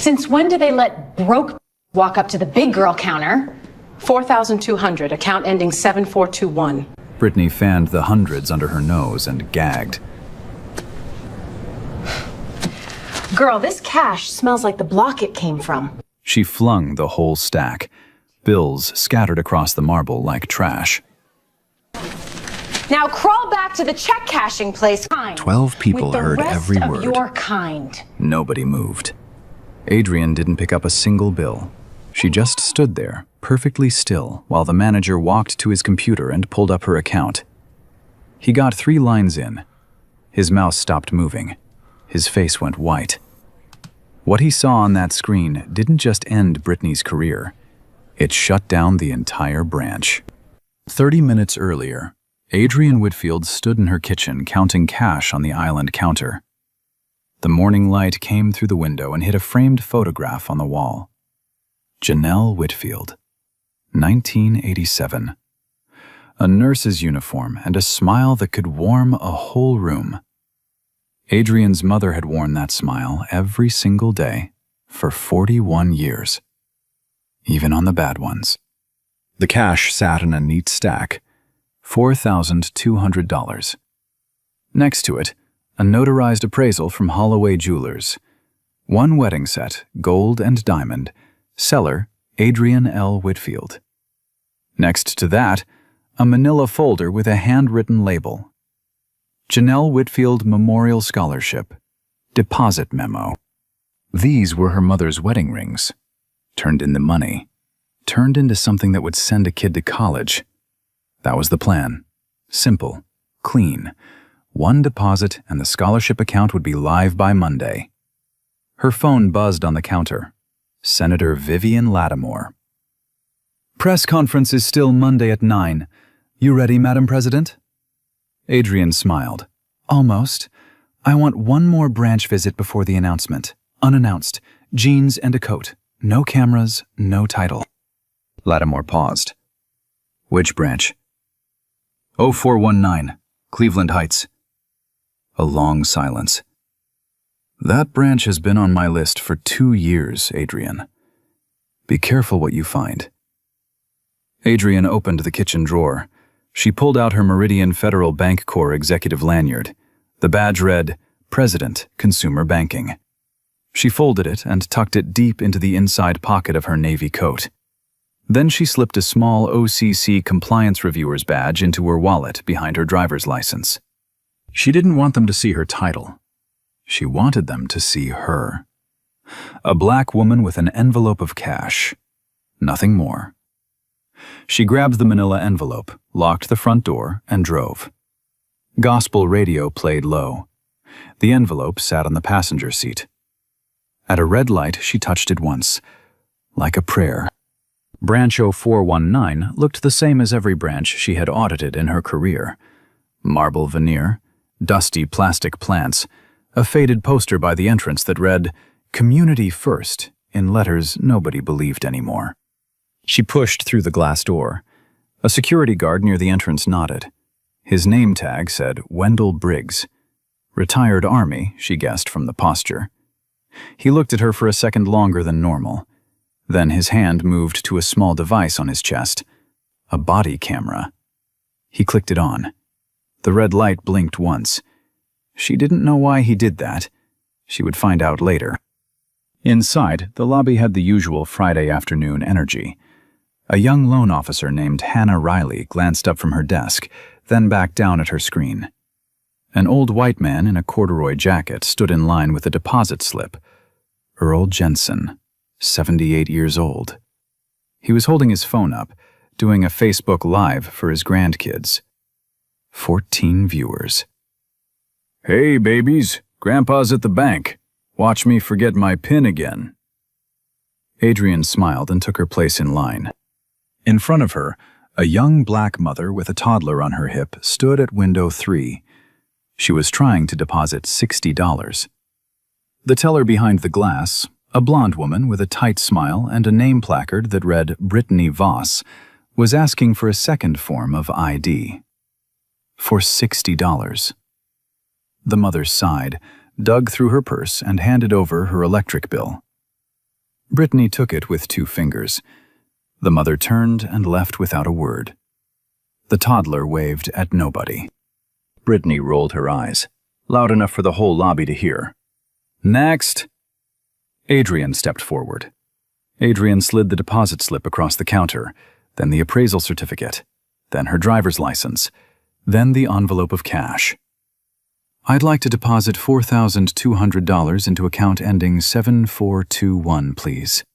Since when do they let broke walk up to the big girl counter? 4,200, account ending 7421. Brittany fanned the hundreds under her nose and gagged. Girl, this cash smells like the block it came from. She flung the whole stack, bills scattered across the marble like trash. Now crawl back to the check cashing place. 12 people heard every word. With the rest of your kind. Nobody moved. Adrian didn't pick up a single bill. She just stood there, perfectly still, while the manager walked to his computer and pulled up her account. He got 3 lines in. His mouse stopped moving. His face went white. What he saw on that screen didn't just end Brittany's career. It shut down the entire branch. 30 minutes earlier, Adrian Whitfield stood in her kitchen counting cash on the island counter. The morning light came through the window and hit a framed photograph on the wall. Janelle Whitfield, 1987. A nurse's uniform and a smile that could warm a whole room. Adrian's mother had worn that smile every single day for 41 years, even on the bad ones. The cash sat in a neat stack, $4,200. Next to it, a notarized appraisal from Holloway Jewelers. 1 wedding set, gold and diamond, seller Adrian L. Whitfield. Next to that, a manila folder with a handwritten label. Janelle Whitfield Memorial Scholarship, deposit memo. These were her mother's wedding rings, turned into money, turned into something that would send a kid to college. That was the plan. Simple, clean. 1 deposit and the scholarship account would be live by Monday. Her phone buzzed on the counter. Senator Vivian Lattimore. Press conference is still Monday at 9. You ready, Madam President? Adrian smiled. Almost. I want 1 more branch visit before the announcement. Unannounced. Jeans and a coat. No cameras, no title. Lattimore paused. Which branch? 0419, Cleveland Heights. A long silence. That branch has been on my list for 2 years, Adrian. Be careful what you find. Adrian opened the kitchen drawer. She pulled out her Meridian Federal Bank Corp executive lanyard. The badge read, President, Consumer Banking. She folded it and tucked it deep into the inside pocket of her navy coat. Then she slipped a small OCC compliance reviewer's badge into her wallet behind her driver's license. She didn't want them to see her title. She wanted them to see her. A black woman with an envelope of cash. Nothing more. She grabbed the manila envelope, locked the front door, and drove. Gospel radio played low. The envelope sat on the passenger seat. At a red light, she touched it once, like a prayer. Branch 0419 looked the same as every branch she had audited in her career. Marble veneer, dusty plastic plants, a faded poster by the entrance that read, Community First, in letters nobody believed anymore. She pushed through the glass door. A security guard near the entrance nodded. His name tag said Wendell Briggs. Retired Army, she guessed from the posture. He looked at her for a second longer than normal. Then his hand moved to a small device on his chest. A body camera. He clicked it on. The red light blinked once. She didn't know why he did that. She would find out later. Inside, the lobby had the usual Friday afternoon energy. A young loan officer named Hannah Riley glanced up from her desk, then back down at her screen. An old white man in a corduroy jacket stood in line with a deposit slip. Earl Jensen, 78 years old. He was holding his phone up, doing a Facebook Live for his grandkids. 14 viewers. Hey, babies, Grandpa's at the bank. Watch me forget my PIN again. Adrian smiled and took her place in line. In front of her, a young black mother with a toddler on her hip stood at window 3. She was trying to deposit $60. The teller behind the glass, a blonde woman with a tight smile and a name placard that read Brittany Voss, was asking for a second form of ID. For $60. The mother sighed, dug through her purse, and handed over her electric bill. Brittany took it with 2 fingers. The mother turned and left without a word. The toddler waved at nobody. Brittany rolled her eyes, loud enough for the whole lobby to hear. "Next!" Adrian stepped forward. Adrian slid the deposit slip across the counter, then the appraisal certificate, then her driver's license, then the envelope of cash. "I'd like to deposit $4,200 into account ending 7421, please."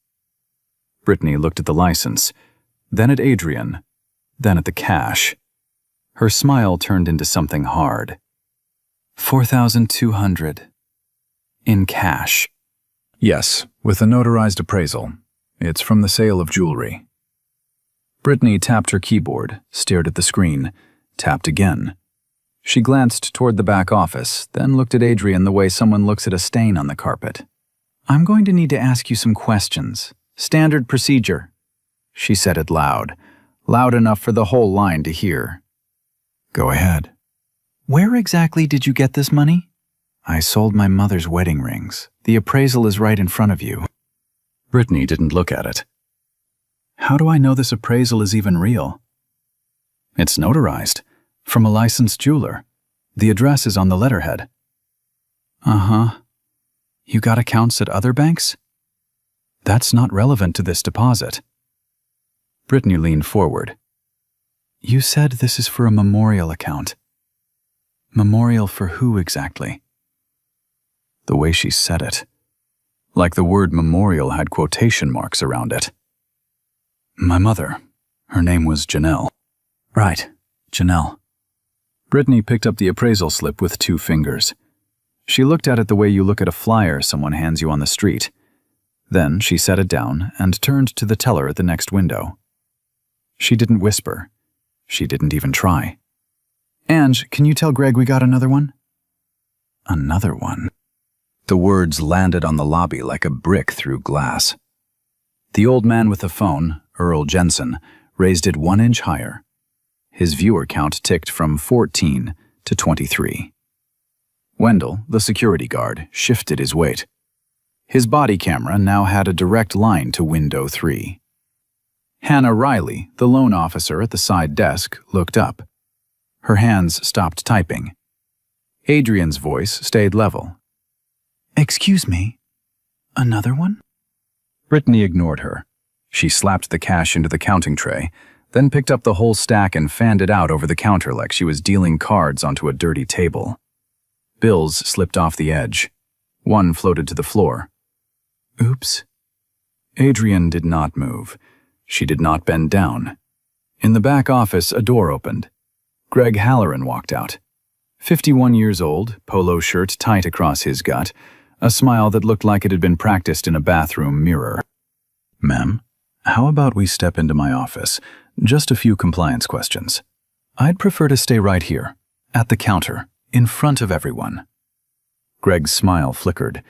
Brittany looked at the license, then at Adrian, then at the cash. Her smile turned into something hard. $4,200. In cash. "Yes, with a notarized appraisal. It's from the sale of jewelry." Brittany tapped her keyboard, stared at the screen, tapped again. She glanced toward the back office, then looked at Adrian the way someone looks at a stain on the carpet. "I'm going to need to ask you some questions. Standard procedure." She said it loud enough for the whole line to hear. "Go ahead." "Where exactly did you get this money?" "I sold my mother's wedding rings. The appraisal is right in front of you." Brittany didn't look at it. "How do I know this appraisal is even real?" "It's notarized. From a licensed jeweler. The address is on the letterhead." "Uh-huh. You got accounts at other banks?" "That's not relevant to this deposit." Brittany leaned forward. "You said this is for a memorial account. Memorial for who exactly?" The way she said it, like the word memorial had quotation marks around it. "My mother. Her name was Janelle." "Right, Janelle." Brittany picked up the appraisal slip with 2 fingers. She looked at it the way you look at a flyer someone hands you on the street. Then she set it down and turned to the teller at the next window. She didn't whisper. She didn't even try. "Ange, can you tell Greg we got another one?" Another one. The words landed on the lobby like a brick through glass. The old man with the phone, Earl Jensen, raised it 1 inch higher. His viewer count ticked from 14 to 23. Wendell, the security guard, shifted his weight. His body camera now had a direct line to window 3. Hannah Riley, the loan officer at the side desk, looked up. Her hands stopped typing. Adrian's voice stayed level. "Excuse me, another one?" Brittany ignored her. She slapped the cash into the counting tray, then picked up the whole stack and fanned it out over the counter like she was dealing cards onto a dirty table. Bills slipped off the edge. One floated to the floor. "Oops." Adrian did not move. She did not bend down. In the back office, a door opened. Greg Halloran walked out. 51 years old, polo shirt tight across his gut, a smile that looked like it had been practiced in a bathroom mirror. "Ma'am, how about we step into my office? Just a few compliance questions. I'd prefer to stay right here, at the counter, in front of everyone." Greg's smile flickered.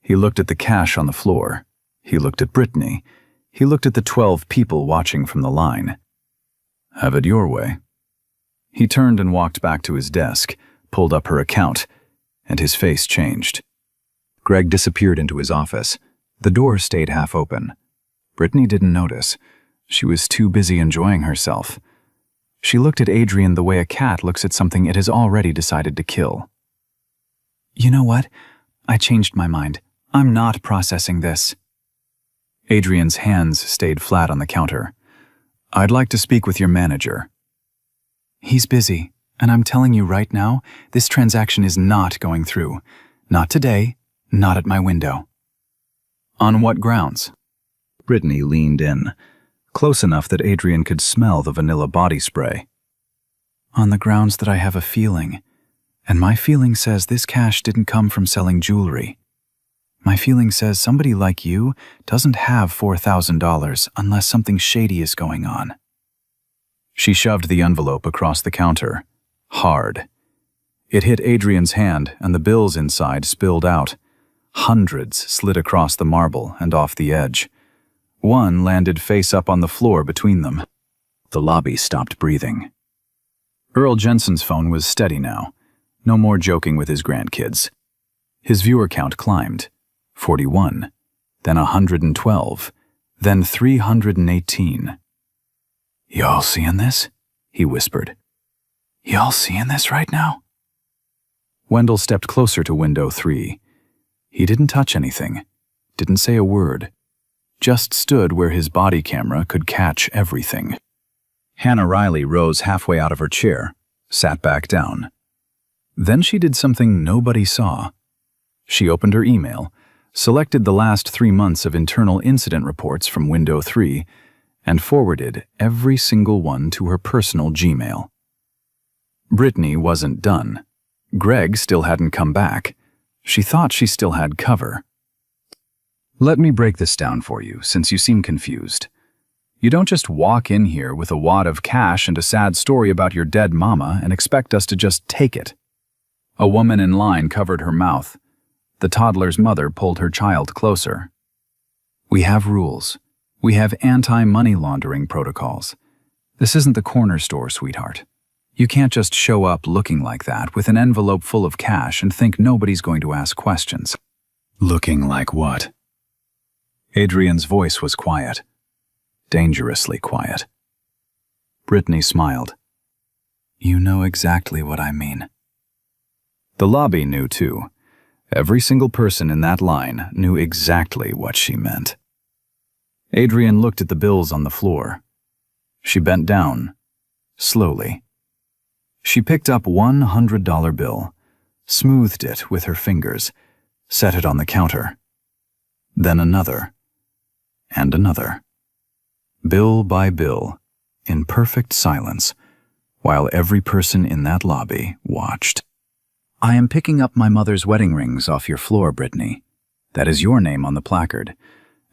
He looked at the cash on the floor. He looked at Brittany. He looked at the 12 people watching from the line. "Have it your way." He turned and walked back to his desk, pulled up her account, and his face changed. Greg disappeared into his office. The door stayed half open. Brittany didn't notice. She was too busy enjoying herself. She looked at Adrian the way a cat looks at something it has already decided to kill. "You know what? I changed my mind. I'm not processing this." Adrian's hands stayed flat on the counter. "I'd like to speak with your manager." "He's busy, and I'm telling you right now, this transaction is not going through. Not today, not at my window." "On what grounds?" Brittany leaned in, close enough that Adrian could smell the vanilla body spray. "On the grounds that I have a feeling, and my feeling says this cash didn't come from selling jewelry. My feeling says somebody like you doesn't have $4,000 unless something shady is going on." She shoved the envelope across the counter, hard. It hit Adrian's hand, and the bills inside spilled out. Hundreds slid across the marble and off the edge. One landed face up on the floor between them. The lobby stopped breathing. Earl Jensen's phone was steady now. No more joking with his grandkids. His viewer count climbed. 41. then 112, then 318. "Y'all seeing this?" he whispered. "Y'all seeing this right now?" Wendell stepped closer to window 3. He didn't touch anything, didn't say a word, just stood where his body camera could catch everything. Hannah Riley rose halfway out of her chair, sat back down. Then she did something nobody saw. She opened her email, selected the last 3 months of internal incident reports from window 3, and forwarded every single one to her personal Gmail. Brittany wasn't done. Greg still hadn't come back. She thought she still had cover. "Let me break this down for you, since you seem confused. You don't just walk in here with a wad of cash and a sad story about your dead mama and expect us to just take it." A woman in line covered her mouth. The toddler's mother pulled her child closer. "We have rules. We have anti-money laundering protocols. This isn't the corner store, sweetheart. You can't just show up looking like that with an envelope full of cash and think nobody's going to ask questions." "Looking like what?" Adrian's voice was quiet, dangerously quiet. Brittany smiled. "You know exactly what I mean." The lobby knew too. Every single person in that line knew exactly what she meant. Adrian looked at the bills on the floor. She bent down, slowly. She picked up one $100 bill, smoothed it with her fingers, set it on the counter. Then another, and another. Bill by bill, in perfect silence, while every person in that lobby watched. "I am picking up my mother's wedding rings off your floor, Brittany. That is your name on the placard,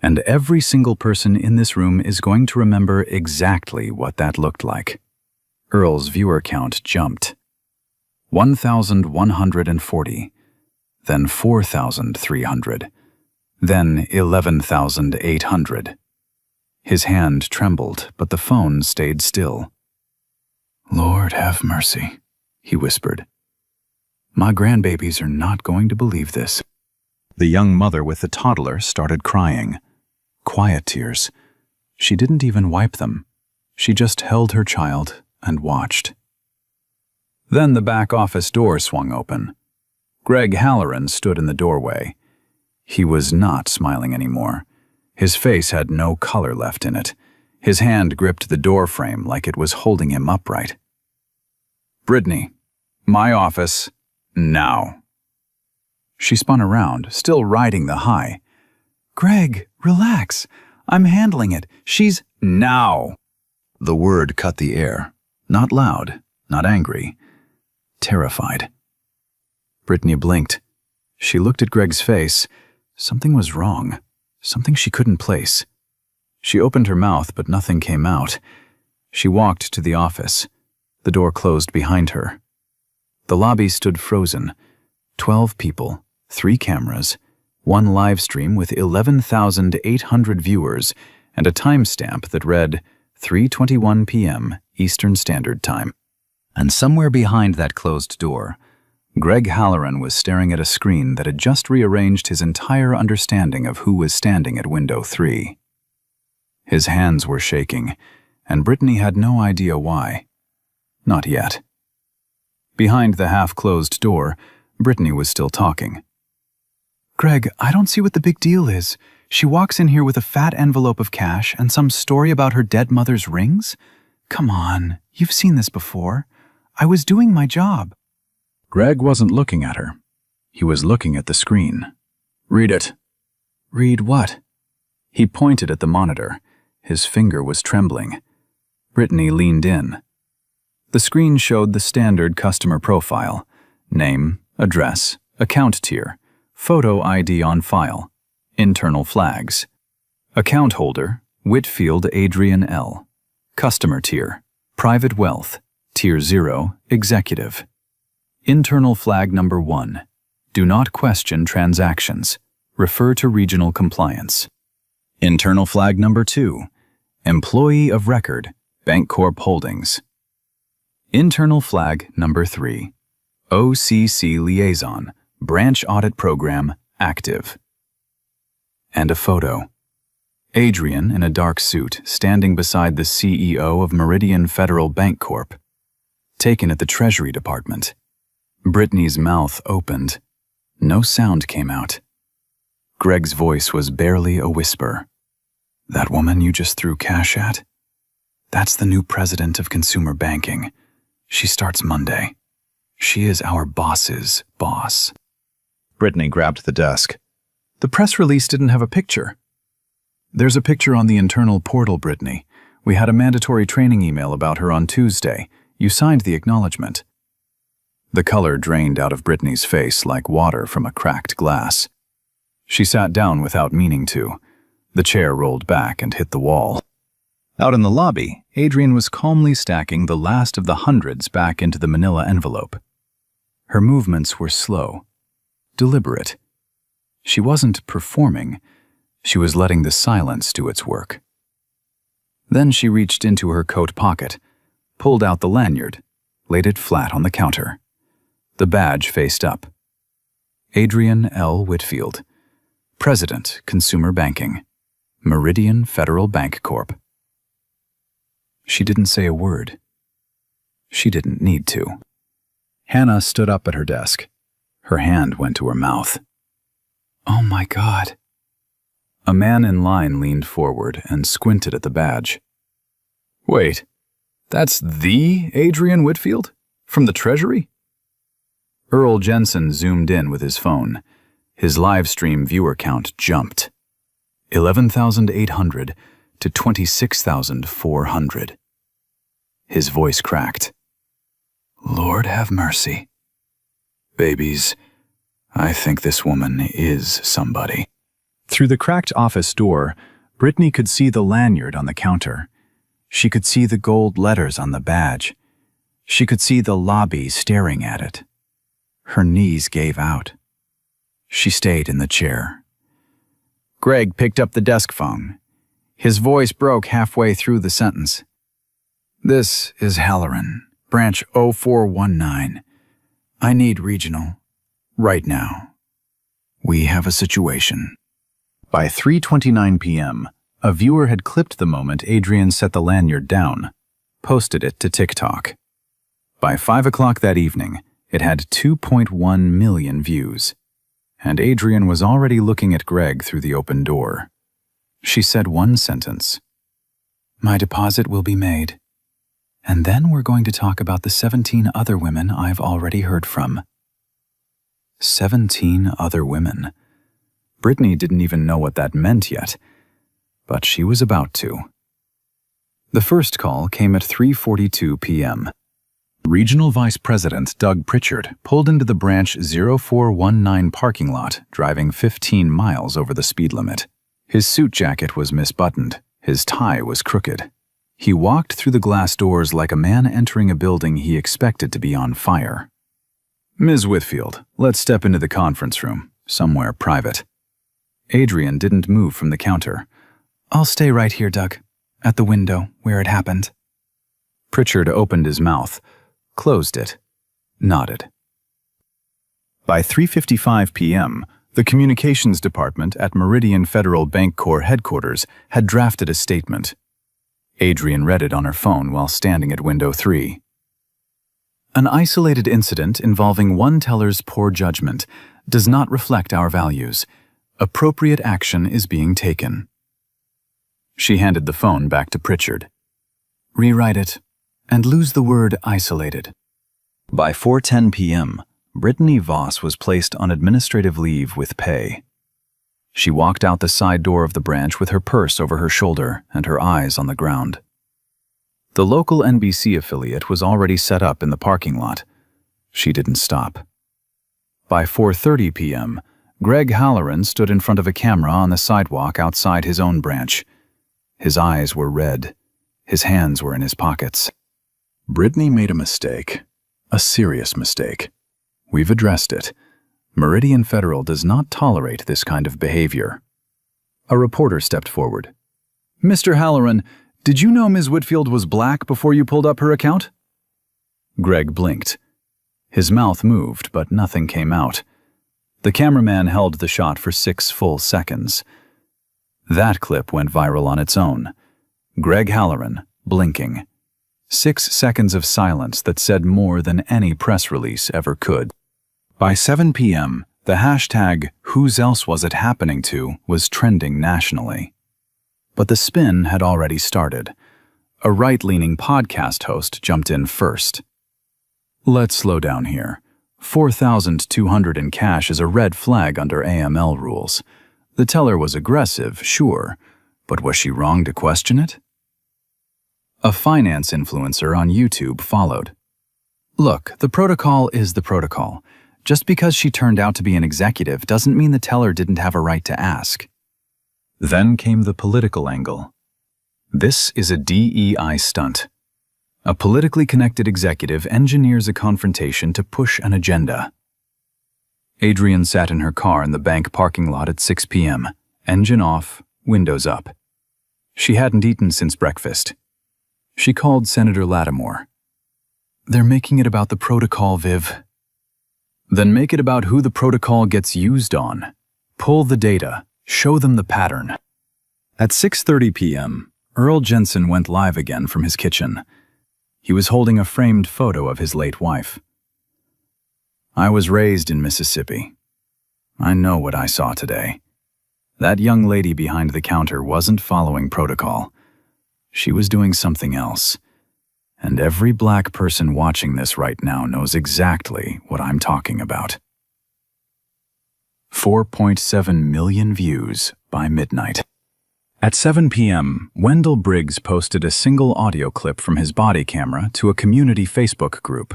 and every single person in this room is going to remember exactly what that looked like." Earl's viewer count jumped. 1,140, then 4,300, then 11,800. His hand trembled, but the phone stayed still. "Lord have mercy," he whispered. "My grandbabies are not going to believe this." The young mother with the toddler started crying. Quiet tears. She didn't even wipe them. She just held her child and watched. Then the back office door swung open. Greg Halloran stood in the doorway. He was not smiling anymore. His face had no color left in it. His hand gripped the door frame like it was holding him upright. "Brittany, my office, now." She spun around, still riding the high. "Greg, relax. I'm handling it. She's—" "Now!" The word cut the air. Not loud, not angry. Terrified. Brittany blinked. She looked at Greg's face. Something was wrong. Something she couldn't place. She opened her mouth, but nothing came out. She walked to the office. The door closed behind her. The lobby stood frozen. 12 people, 3 cameras, 1 live stream with 11,800 viewers, and a timestamp that read 3:21 p.m. Eastern Standard Time. And somewhere behind that closed door, Greg Halloran was staring at a screen that had just rearranged his entire understanding of who was standing at window 3. His hands were shaking, and Brittany had no idea why. Not yet. Behind the half-closed door, Brittany was still talking. "Greg, I don't see what the big deal is. She walks in here with a fat envelope of cash and some story about her dead mother's rings? Come on, you've seen this before. I was doing my job." Greg wasn't looking at her. He was looking at the screen. "Read it." "Read what?" He pointed at the monitor. His finger was trembling. Brittany leaned in. The screen showed the standard customer profile: name, address, account tier, photo ID on file, internal flags. Account holder, Whitfield Adrian L. Customer tier, private wealth, tier 0, executive. Internal flag number 1, do not question transactions, refer to regional compliance. Internal flag number 2, employee of record, Bancorp Holdings. Internal flag number 3, OCC liaison, branch audit program active. And a photo. Adrian in a dark suit standing beside the CEO of Meridian Federal Bank Corp. Taken at the Treasury Department. Brittany's mouth opened. No sound came out. Greg's voice was barely a whisper. That woman you just threw cash at? That's the new president of consumer banking. She starts Monday. She is our boss's boss. Brittany grabbed the desk. The press release didn't have a picture. There's a picture on the internal portal, Brittany. We had a mandatory training email about her on Tuesday. You signed the acknowledgement. The color drained out of Brittany's face like water from a cracked glass. She sat down without meaning to. The chair rolled back and hit the wall. Out in the lobby, Adrian was calmly stacking the last of the hundreds back into the manila envelope. Her movements were slow, deliberate. She wasn't performing. She was letting the silence do its work. Then she reached into her coat pocket, pulled out the lanyard, laid it flat on the counter. The badge faced up. Adrian L. Whitfield, President, Consumer Banking, Meridian Federal Bank Corp. She didn't say a word. She didn't need to. Hannah stood up at her desk. Her hand went to her mouth. Oh my God. A man in line leaned forward and squinted at the badge. Wait, that's the Adrian Whitfield? From the Treasury? Earl Jensen zoomed in with his phone. His live stream viewer count jumped. 11,800 to 26,400. His voice cracked. Lord have mercy. Babies, I think this woman is somebody. Through the cracked office door, Brittany could see the lanyard on the counter. She could see the gold letters on the badge. She could see the lobby staring at it. Her knees gave out. She stayed in the chair. Greg picked up the desk phone. His voice broke halfway through the sentence. This is Halloran, branch 0419. I need regional. Right now. We have a situation. By 3:29 p.m., a viewer had clipped the moment Adrian set the lanyard down, posted it to TikTok. By 5 o'clock that evening, it had 2.1 million views, and Adrian was already looking at Greg through the open door. She said one sentence. My deposit will be made. And then we're going to talk about the 17 other women I've already heard from. 17 other women. Brittany didn't even know what that meant yet, but she was about to. The first call came at 3:42 p.m. Regional Vice President Doug Pritchard pulled into the branch 0419 parking lot, driving 15 miles over the speed limit. His suit jacket was misbuttoned. His tie was crooked. He walked through the glass doors like a man entering a building he expected to be on fire. Ms. Whitfield, let's step into the conference room, somewhere private. Adrian didn't move from the counter. I'll stay right here, Doug, at the window where it happened. Pritchard opened his mouth, closed it, nodded. By 3:55 p.m., the communications department at Meridian Federal Bank Corp headquarters had drafted a statement. Adrian read it on her phone while standing at window 3. An isolated incident involving one teller's poor judgment does not reflect our values. Appropriate action is being taken. She handed the phone back to Pritchard. Rewrite it, and lose the word isolated. By 4:10 p.m., Brittany Voss was placed on administrative leave with pay. She walked out the side door of the branch with her purse over her shoulder and her eyes on the ground. The local NBC affiliate was already set up in the parking lot. She didn't stop. By 4:30 p.m., Greg Halloran stood in front of a camera on the sidewalk outside his own branch. His eyes were red. His hands were in his pockets. Brittany made a mistake. A serious mistake. We've addressed it. Meridian Federal does not tolerate this kind of behavior. A reporter stepped forward. Mr. Halloran, did you know Ms. Whitfield was black before you pulled up her account? Greg blinked. His mouth moved, but nothing came out. The cameraman held the shot for 6 full seconds. That clip went viral on its own. Greg Halloran, blinking. 6 seconds of silence that said more than any press release ever could. By 7 p.m., the hashtag "Whose else was it happening to" was trending nationally. But the spin had already started. A right-leaning podcast host jumped in first. Let's slow down here. $4,200 in cash is a red flag under AML rules. The teller was aggressive, sure, but was she wrong to question it? A finance influencer on YouTube followed. Look, the protocol is the protocol. Just because she turned out to be an executive doesn't mean the teller didn't have a right to ask. Then came the political angle. This is a DEI stunt. A politically connected executive engineers a confrontation to push an agenda. Adrienne sat in her car in the bank parking lot at 6 p.m., engine off, windows up. She hadn't eaten since breakfast. She called Senator Lattimore. "They're making it about the protocol, Viv." "Then make it about who the protocol gets used on. Pull the data. Show them the pattern." At 6:30 p.m., Earl Jensen went live again from his kitchen. He was holding a framed photo of his late wife. "I was raised in Mississippi. I know what I saw today. That young lady behind the counter wasn't following protocol. She was doing something else. And every black person watching this right now knows exactly what I'm talking about." 4.7 million views by midnight. At 7 p.m., Wendell Briggs posted a single audio clip from his body camera to a community Facebook group.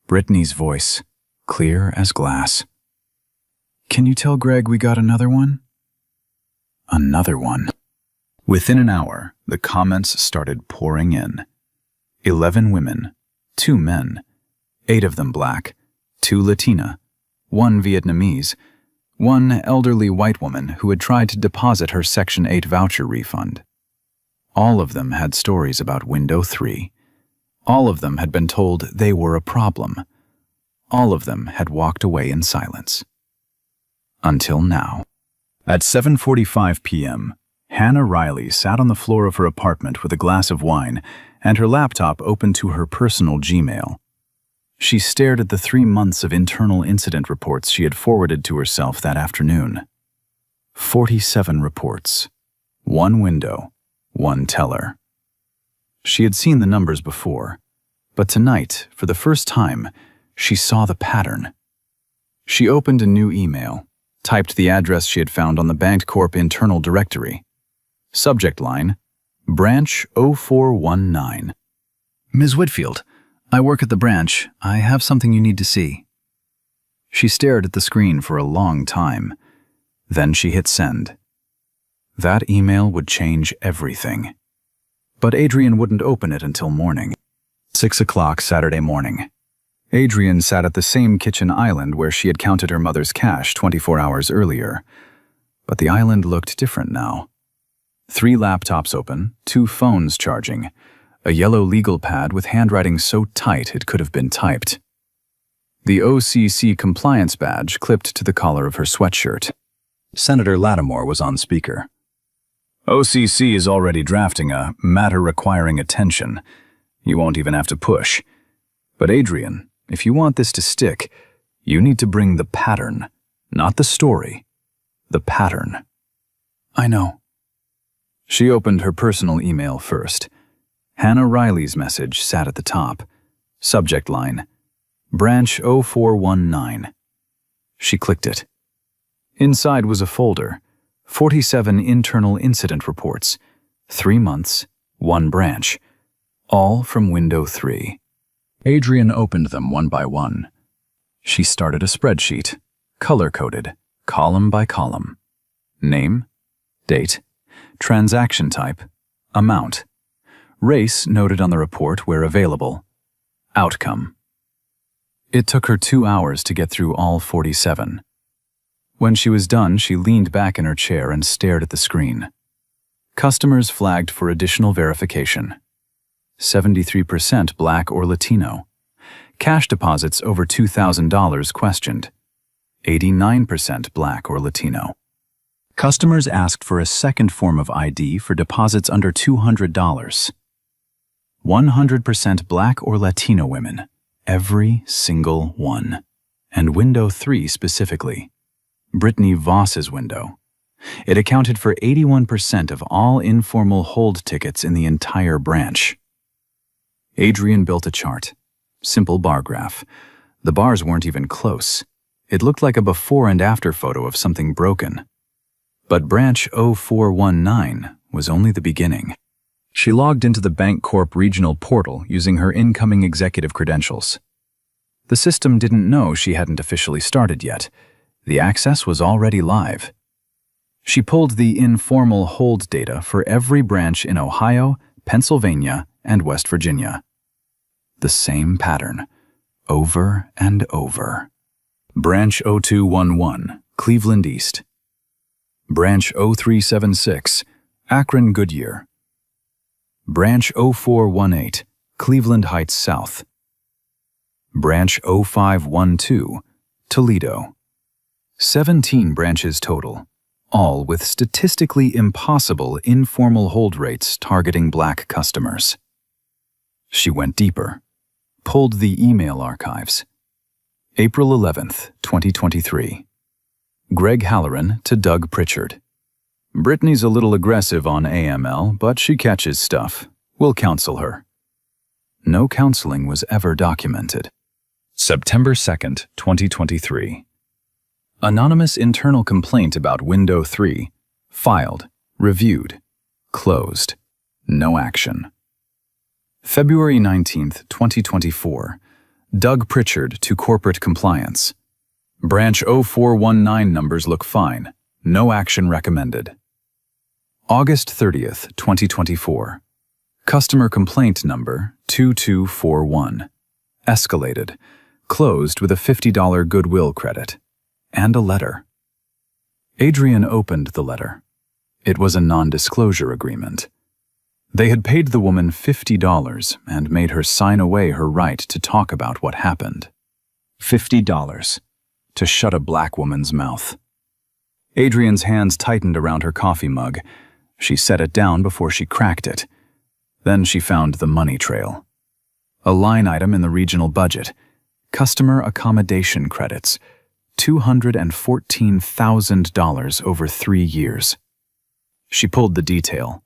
Brittany's voice, clear as glass. "Can you tell Greg we got another one?" Another one. Within an hour, the comments started pouring in. 11 women, 2 men, 8 of them black, 2 Latina, 1 Vietnamese, 1 elderly white woman who had tried to deposit her Section 8 voucher refund. All of them had stories about Window 3. All of them had been told they were a problem. All of them had walked away in silence. Until now. At 7:45 p.m., Hannah Riley sat on the floor of her apartment with a glass of wine and her laptop open to her personal Gmail. She stared at the 3 months of internal incident reports she had forwarded to herself that afternoon. 47 reports. 1 window, 1 teller. She had seen the numbers before, but tonight, for the first time, she saw the pattern. She opened a new email, typed the address she had found on the Bancorp internal directory. Subject line, Branch 0419. "Ms. Whitfield, I work at the branch. I have something you need to see." She stared at the screen for a long time. Then she hit send. That email would change everything. But Adrienne wouldn't open it until morning. 6 o'clock Saturday morning. Adrienne sat at the same kitchen island where she had counted her mother's cash 24 hours earlier. But the island looked different now. 3 laptops open, 2 phones charging, a yellow legal pad with handwriting so tight it could have been typed. The OCC compliance badge clipped to the collar of her sweatshirt. Senator Lattimore was on speaker. "OCC is already drafting a matter requiring attention. You won't even have to push. But Adrienne, if you want this to stick, you need to bring the pattern, not the story. The pattern." "I know." She opened her personal email first. Hannah Riley's message sat at the top. Subject line, Branch 0419. She clicked it. Inside was a folder, 47 internal incident reports, 3 months, 1 branch, all from Window 3. Adrienne opened them one by one. She started a spreadsheet, color-coded, column by column. Name, date, transaction type, amount. Race noted on the report where available. Outcome. It took her 2 hours to get through all 47. When she was done, she leaned back in her chair and stared at the screen. Customers flagged for additional verification. 73% Black or Latino. Cash deposits over $2,000 questioned. 89% Black or Latino. Customers asked for a second form of ID for deposits under $200. 100% Black or Latino women, every single one. And window 3 specifically, Brittany Voss's window. It accounted for 81% of all informal hold tickets in the entire branch. Adrian built a chart. Simple bar graph. The bars weren't even close. It looked like a before and after photo of something broken. But branch 0419 was only the beginning. She logged into the Bancorp regional portal using her incoming executive credentials. The system didn't know she hadn't officially started yet. The access was already live. She pulled the informal hold data for every branch in Ohio, Pennsylvania, and West Virginia. The same pattern, over and over. Branch 0211, Cleveland East. Branch 0376, Akron Goodyear. Branch 0418, Cleveland Heights South. Branch 0512, Toledo. 17 branches total, all with statistically impossible informal hold rates targeting Black customers. She went deeper, pulled the email archives. April 11th, 2023. Greg Halloran to Doug Pritchard. Brittany's a little aggressive on AML, but she catches stuff. We'll counsel her. No counseling was ever documented. September 2nd, 2023. Anonymous internal complaint about window 3. Filed, reviewed, closed. No action. February 19th, 2024. Doug Pritchard to corporate compliance. Branch 0419 numbers look fine. No action recommended. August 30th, 2024. Customer complaint number 2241. Escalated. Closed with a $50 goodwill credit. And a letter. Adrian opened the letter. It was a non-disclosure agreement. They had paid the woman $50 and made her sign away her right to talk about what happened. $50. To shut a Black woman's mouth. Adrian's hands tightened around her coffee mug. She set it down before she cracked it. Then she found the money trail. A line item in the regional budget. Customer accommodation credits. $214,000 over 3 years. She pulled the detail.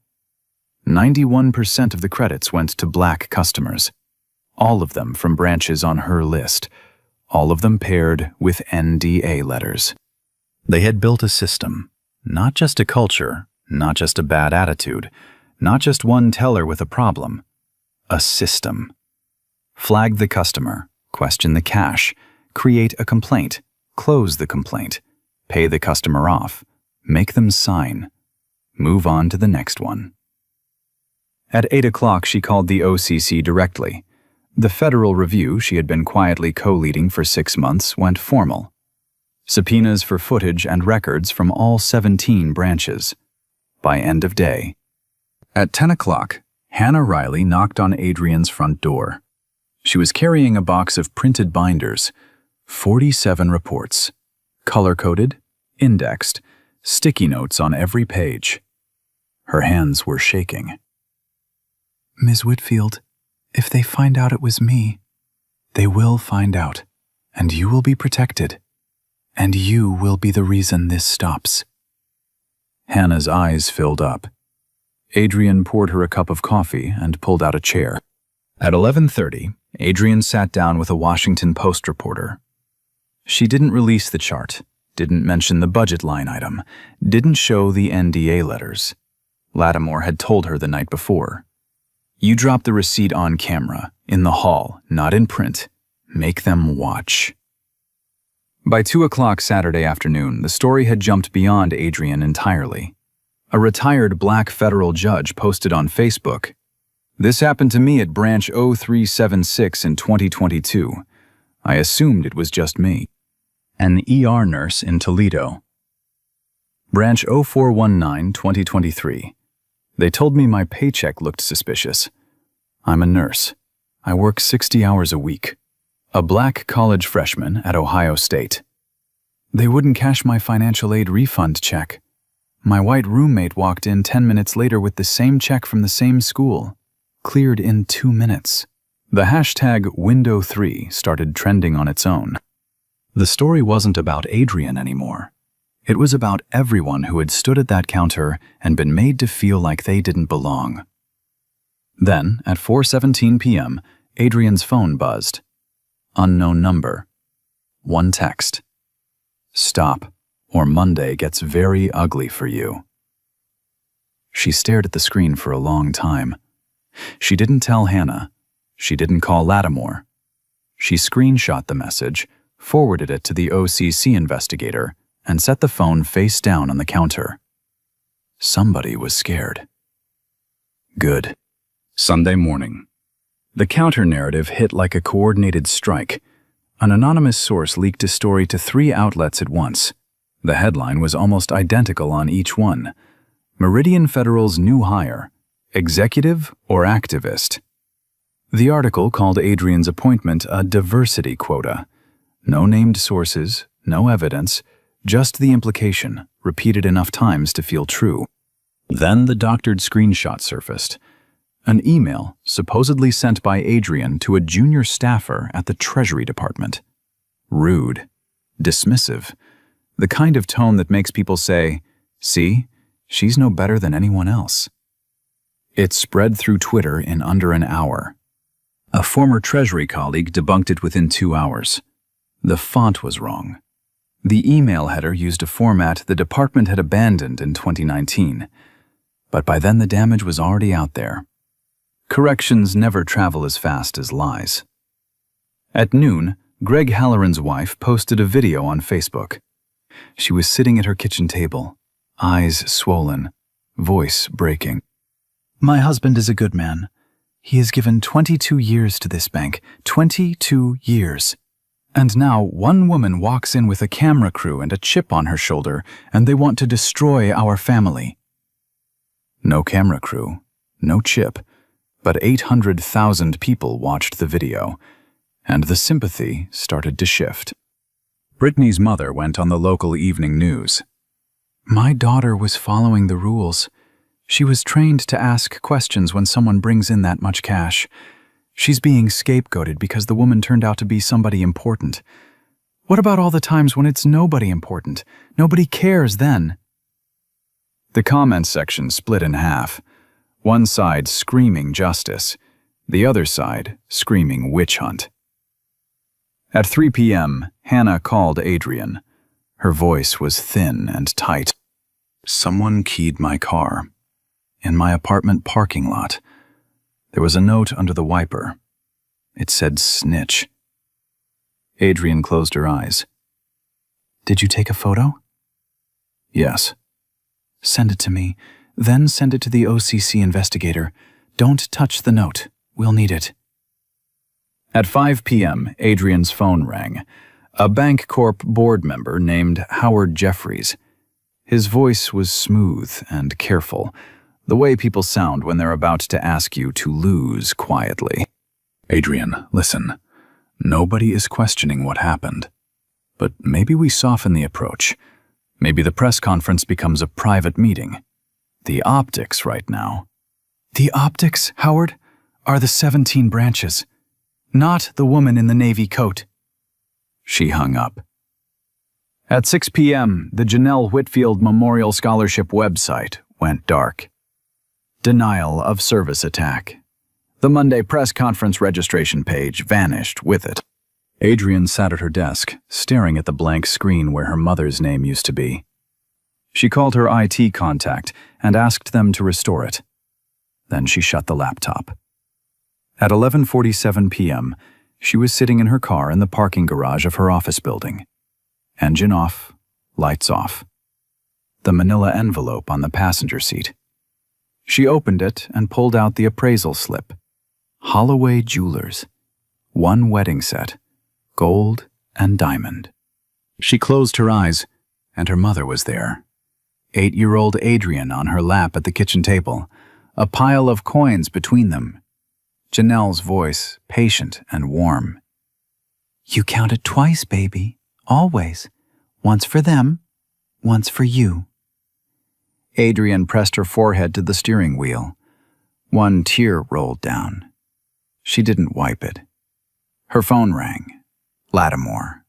91% of the credits went to Black customers. All of them from branches on her list. All of them paired with NDA letters. They had built a system, not just a culture, not just a bad attitude, not just one teller with a problem. A system. Flag the customer, question the cash, create a complaint, close the complaint, pay the customer off, make them sign, move on to the next one. At 8 o'clock, she called the OCC directly. The federal review she had been quietly co-leading for 6 months went formal. Subpoenas for footage and records from all 17 branches. By end of day. At 10 o'clock, Hannah Riley knocked on Adrian's front door. She was carrying a box of printed binders, 47 reports, color-coded, indexed, sticky notes on every page. Her hands were shaking. Ms. Whitfield, if they find out it was me, they will find out, and you will be protected, and you will be the reason this stops. Hannah's eyes filled up. Adrian poured her a cup of coffee and pulled out a chair. At 11:30, Adrian sat down with a Washington Post reporter. She didn't release the chart, didn't mention the budget line item, didn't show the NDA letters. Lattimore had told her the night before. You drop the receipt on camera, in the hall, not in print. Make them watch. By 2 o'clock Saturday afternoon, the story had jumped beyond Adrian entirely. A retired Black federal judge posted on Facebook, "This happened to me at branch 0376 in 2022. I assumed it was just me." An ER nurse in Toledo. Branch 0419, 2023. They told me my paycheck looked suspicious. I'm a nurse. I work 60 hours a week. A Black college freshman at Ohio State. They wouldn't cash my financial aid refund check. My white roommate walked in 10 minutes later with the same check from the same school. Cleared in 2 minutes. The hashtag Window3 started trending on its own. The story wasn't about Adrian anymore. It was about everyone who had stood at that counter and been made to feel like they didn't belong. Then, at 4:17 p.m., Adrian's phone buzzed. Unknown number. One text. Stop, or Monday gets very ugly for you. She stared at the screen for a long time. She didn't tell Hannah. She didn't call Lattimore. She screenshot the message, forwarded it to the OCC investigator, and set the phone face down on the counter. Somebody was scared. Good. Sunday morning. The counter-narrative hit like a coordinated strike. An anonymous source leaked a story to 3 outlets at once. The headline was almost identical on each one. Meridian Federal's new hire, executive or activist. The article called Adrian's appointment a diversity quota. No named sources, no evidence, just the implication, repeated enough times to feel true. Then the doctored screenshot surfaced. An email supposedly sent by Adrian to a junior staffer at the Treasury Department. Rude, dismissive, the kind of tone that makes people say, "See, she's no better than anyone else." It spread through Twitter in under an hour. A former Treasury colleague debunked it within 2 hours. The font was wrong. The email header used a format the department had abandoned in 2019. But by then the damage was already out there. Corrections never travel as fast as lies. At noon, Greg Halloran's wife posted a video on Facebook. She was sitting at her kitchen table, eyes swollen, voice breaking. "My husband is a good man. He has given 22 years to this bank, 22 years. And now one woman walks in with a camera crew and a chip on her shoulder, and they want to destroy our family." No camera crew, no chip, but 800,000 people watched the video, and the sympathy started to shift. Brittany's mother went on the local evening news. "My daughter was following the rules. She was trained to ask questions when someone brings in that much cash. She's being scapegoated because the woman turned out to be somebody important. What about all the times when it's nobody important? Nobody cares then." The comments section split in half. One side screaming justice, the other side screaming witch hunt. At 3 p.m., Hannah called Adrian. Her voice was thin and tight. "Someone keyed my car. In my apartment parking lot. There was a note under the wiper. It said snitch." Adrian closed her eyes. "Did you take a photo?" "Yes." "Send it to me. Then send it to the OCC investigator. Don't touch the note. We'll need it." At 5 p.m., Adrian's phone rang. A Bank Corp board member named Howard Jeffries. His voice was smooth and careful, the way people sound when they're about to ask you to lose quietly. "Adrian, listen. Nobody is questioning what happened. But maybe we soften the approach. Maybe the press conference becomes a private meeting. The optics right now." "The optics, Howard, are the 17 branches, not the woman in the navy coat." She hung up. At 6 p.m., the Janelle Whitfield Memorial Scholarship website went dark. Denial of service attack. The Monday press conference registration page vanished with it. Adrian sat at her desk, staring at the blank screen where her mother's name used to be. She called her IT contact and asked them to restore it. Then she shut the laptop. At 11:47 p.m., she was sitting in her car in the parking garage of her office building. Engine off, lights off. The manila envelope on the passenger seat. She opened it and pulled out the appraisal slip. Holloway Jewelers. 1 wedding set. Gold and diamond. She closed her eyes, and her mother was there. 8-year-old Adrian on her lap at the kitchen table, a pile of coins between them. Janelle's voice, patient and warm. "You counted twice, baby. Always. Once for them, once for you." Adrian pressed her forehead to the steering wheel. One tear rolled down. She didn't wipe it. Her phone rang. Lattimore.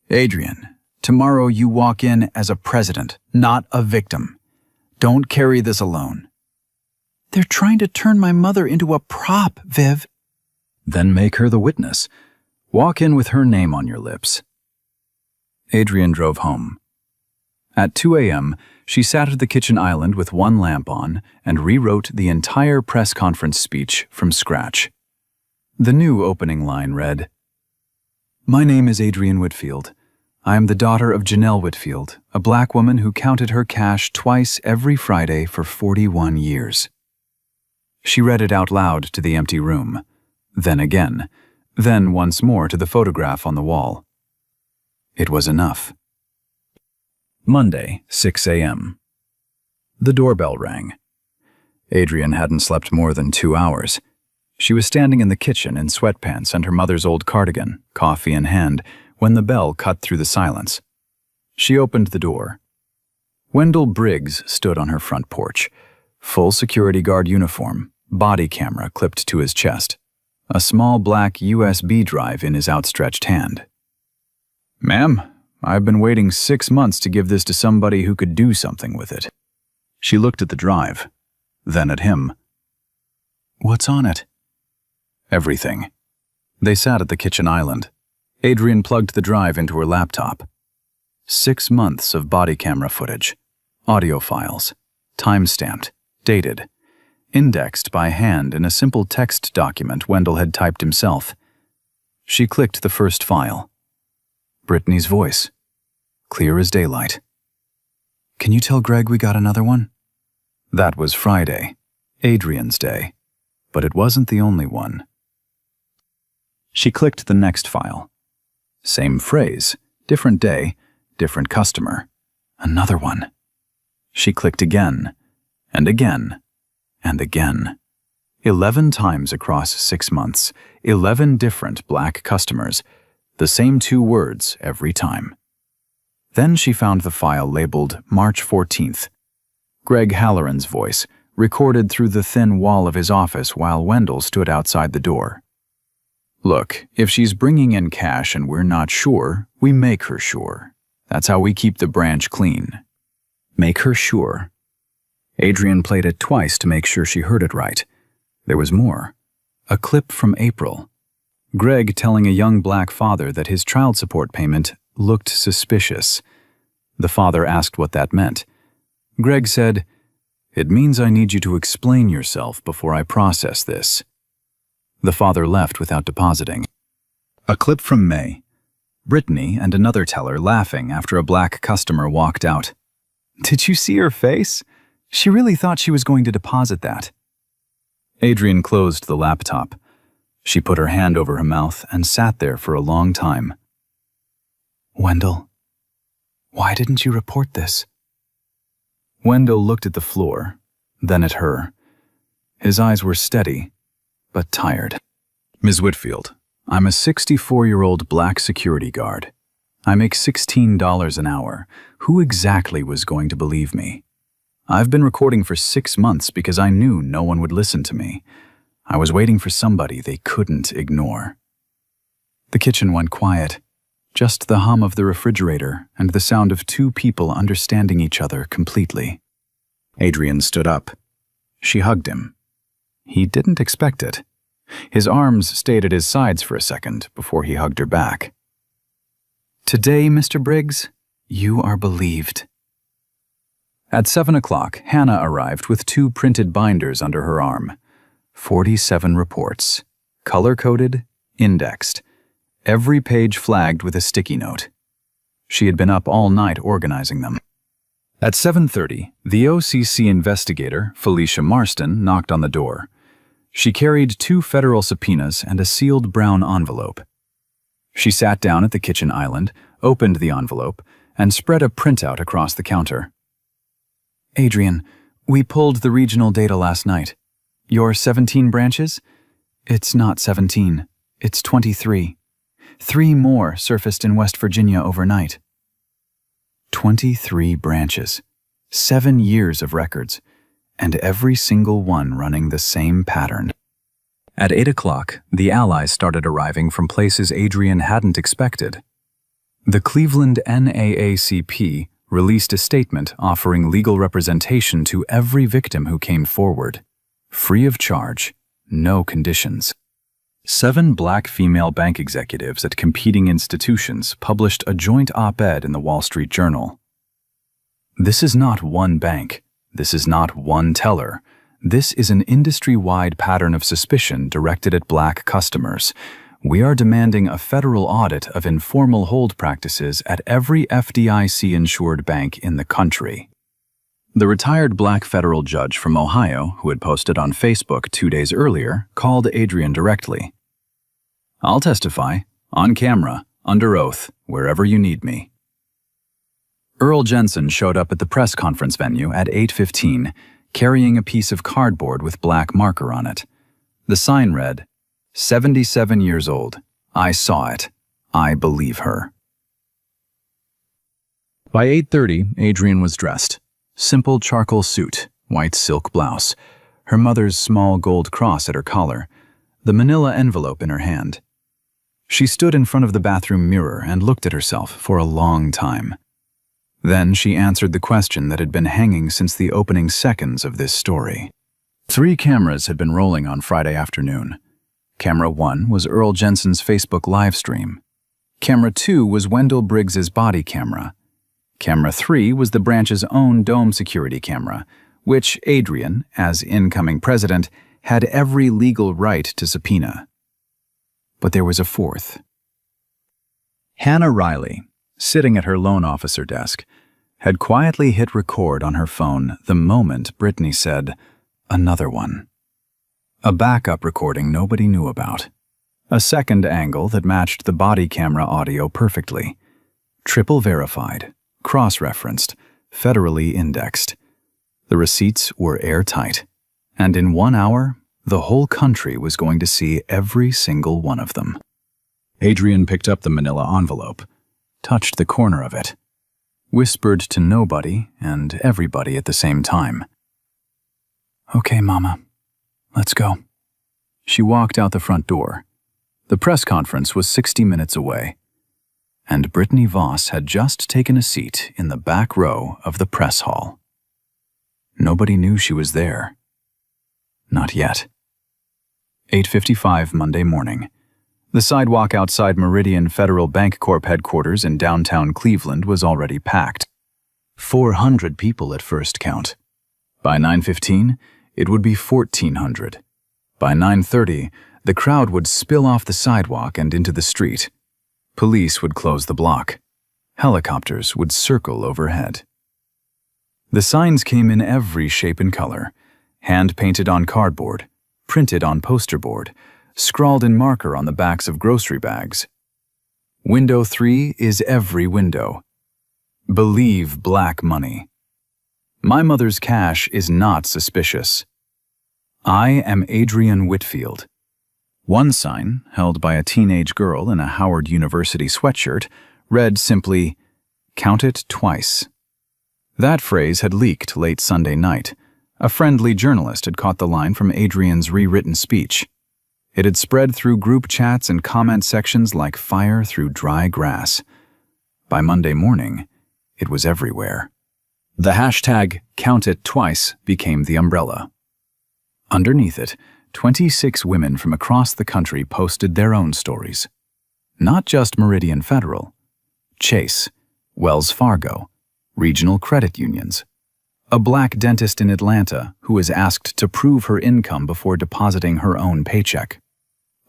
Adrian, tomorrow you walk in as a president, not a victim. Don't carry this alone. They're trying to turn my mother into a prop, Viv. Then make her the witness. Walk in with her name on your lips. Adrian drove home. At 2 a.m., she sat at the kitchen island with one lamp on and rewrote the entire press conference speech from scratch. The new opening line read, "My name is Adrian Whitfield. I am the daughter of Janelle Whitfield, a black woman who counted her cash twice every Friday for 41 years. She read it out loud to the empty room, then again, then once more to the photograph on the wall. It was enough. Monday, 6 a.m. The doorbell rang. Adrian hadn't slept more than 2 hours. She was standing in the kitchen in sweatpants and her mother's old cardigan, coffee in hand, when the bell cut through the silence. She opened the door. Wendell Briggs stood on her front porch, full security guard uniform, body camera clipped to his chest, a small black USB drive in his outstretched hand. "Ma'am, I've been waiting 6 months to give this to somebody who could do something with it." She looked at the drive, then at him. "What's on it?" "Everything." They sat at the kitchen island. Adrian plugged the drive into her laptop. 6 months of body camera footage, audio files, time-stamped, dated, indexed by hand in a simple text document Wendell had typed himself. She clicked the first file. Brittany's voice, clear as daylight. "Can you tell Greg we got another one?" That was Friday, Adrian's day, but it wasn't the only one. She clicked the next file. Same phrase, different day, different customer. Another one. She clicked again, and again, and again. 11 times across 6 months, 11 different black customers, the same 2 words every time. Then she found the file labeled March 14th. Greg Halloran's voice, recorded through the thin wall of his office while Wendell stood outside the door. "Look, if she's bringing in cash and we're not sure, we make her sure. That's how we keep the branch clean. Make her sure." Adrian played it twice to make sure she heard it right. There was more. A clip from April. Greg telling a young black father that his child support payment looked suspicious. The father asked what that meant. Greg said, "It means I need you to explain yourself before I process this." The father left without depositing. A clip from May. Brittany and another teller laughing after a black customer walked out. "Did you see her face? She really thought she was going to deposit that." Adrian closed the laptop. She put her hand over her mouth and sat there for a long time. "Wendell, why didn't you report this?" Wendell looked at the floor, then at her. His eyes were steady, but tired. "Ms. Whitfield, I'm a 64-year-old black security guard. I make $16 an hour. Who exactly was going to believe me? I've been recording for 6 months because I knew no one would listen to me. I was waiting for somebody they couldn't ignore." The kitchen went quiet. Just the hum of the refrigerator and the sound of 2 people understanding each other completely. Adrian stood up. She hugged him. He didn't expect it. His arms stayed at his sides for a second before he hugged her back. "Today, Mr. Briggs, you are believed." At 7 o'clock, Hannah arrived with 2 printed binders under her arm. 47 reports, color-coded, indexed, every page flagged with a sticky note. She had been up all night organizing them. At 7:30, the OCC investigator, Felicia Marston, knocked on the door. She carried 2 federal subpoenas and a sealed brown envelope. She sat down at the kitchen island, opened the envelope, and spread a printout across the counter. "Adrian, we pulled the regional data last night. Your 17 branches? It's not 17. It's 23. 3 more surfaced in West Virginia overnight." 23 branches. 7 years of records, and every single one running the same pattern. At 8 o'clock, the allies started arriving from places Adrian hadn't expected. The Cleveland NAACP released a statement offering legal representation to every victim who came forward, free of charge, no conditions. 7 black female bank executives at competing institutions published a joint op-ed in the Wall Street Journal. This is not one bank. This is not one teller. This is an industry-wide pattern of suspicion directed at black customers. We are demanding a federal audit of informal hold practices at every FDIC-insured bank in the country. The retired black federal judge from Ohio, who had posted on Facebook 2 days earlier, called Adrian directly. "I'll testify, on camera, under oath, wherever you need me." Earl Jensen showed up at the press conference venue at 8:15, carrying a piece of cardboard with black marker on it. The sign read, "77 years old. I saw it. I believe her." By 8:30, Adrian was dressed. Simple charcoal suit, white silk blouse, her mother's small gold cross at her collar, the manila envelope in her hand. She stood in front of the bathroom mirror and looked at herself for a long time. Then she answered the question that had been hanging since the opening seconds of this story. 3 cameras had been rolling on Friday afternoon. Camera 1 was Earl Jensen's Facebook live stream. Camera 2 was Wendell Briggs's body camera. Camera 3 was the branch's own dome security camera, which Adrian, as incoming president, had every legal right to subpoena. But there was a 4th. Hannah Riley, sitting at her loan officer desk, had quietly hit record on her phone the moment Brittany said, "Another one." A backup recording nobody knew about. A second angle that matched the body camera audio perfectly. Triple verified, cross-referenced, federally indexed. The receipts were airtight, and in 1 hour, the whole country was going to see every single one of them. Adrian picked up the manila envelope, touched the corner of it, whispered to nobody and everybody at the same time. "Okay, Mama, let's go." She walked out the front door. The press conference was 60 minutes away, and Brittany Voss had just taken a seat in the back row of the press hall. Nobody knew she was there. Not yet. 8:55 Monday morning. The sidewalk outside Meridian Federal Bank Corp headquarters in downtown Cleveland was already packed. 400 people at first count. By 9:15, it would be 1,400. By 9:30, the crowd would spill off the sidewalk and into the street. Police would close the block. Helicopters would circle overhead. The signs came in every shape and color, hand-painted on cardboard, printed on poster board, scrawled in marker on the backs of grocery bags. Window 3 is every window. Believe black money. My mother's cash is not suspicious. I am Adrian Whitfield. One sign, held by a teenage girl in a Howard University sweatshirt, read simply, "Count it twice." That phrase had leaked late Sunday night. A friendly journalist had caught the line from Adrian's rewritten speech. It had spread through group chats and comment sections like fire through dry grass. By Monday morning, it was everywhere. The hashtag "Count It Twice" became the umbrella. Underneath it, 26 women from across the country posted their own stories. Not just Meridian Federal, Chase, Wells Fargo, regional credit unions. A black dentist in Atlanta who was asked to prove her income before depositing her own paycheck.